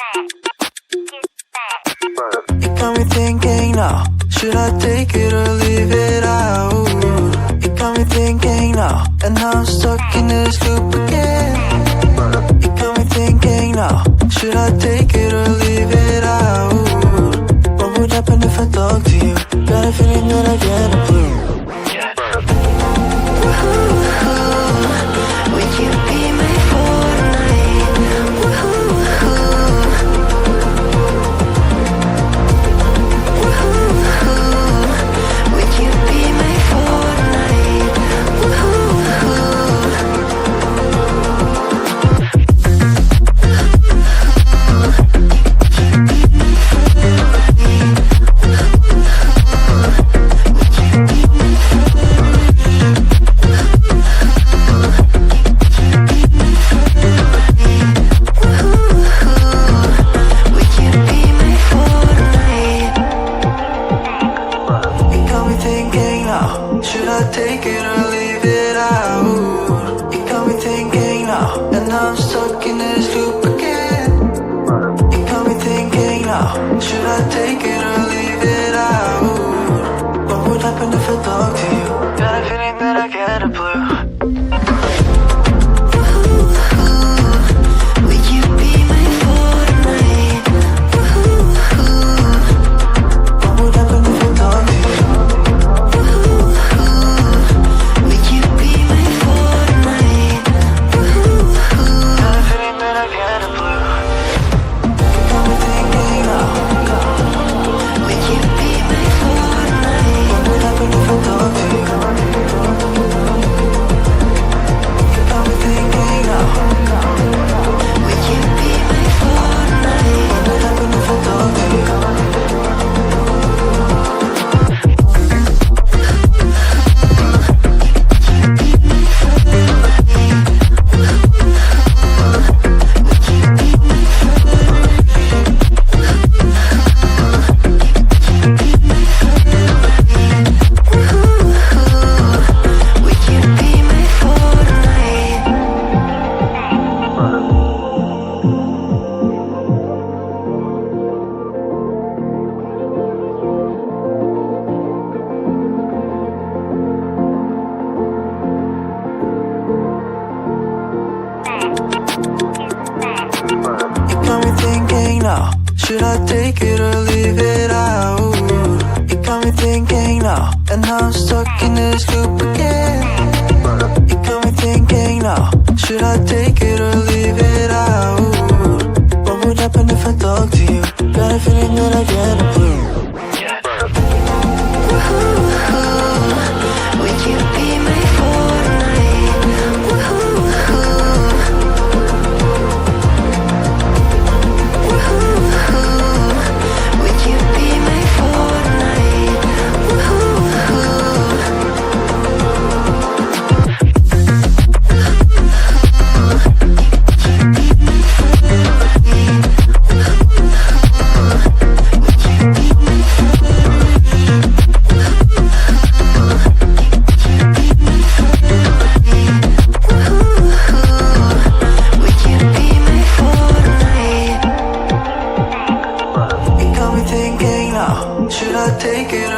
It got me thinking now, should I take it or leave it out? It got me thinking now, and now I'm stuck in this loop again. It got me thinking now, should I take it or leave it out? What would happen if I talk to you? Got a feeling that I get a clue. Would you be my fortnight? Would you be my fortnight? Should I take it or leave it out? It got me thinking now, and now I'm stuck in this loop again. It got me thinking now, should I take it or leave it out? What would happen if I talk to you? Got a feeling that I get a blue. Should I take it or leave it out? It got me thinking now, and now I'm stuck in this loop again. It got me thinking now, should I take it or leave it out? What would happen if I talk to you? Got a feeling that I get a clue. Would you be my fortnight? Would you be my fortnight? Should I take it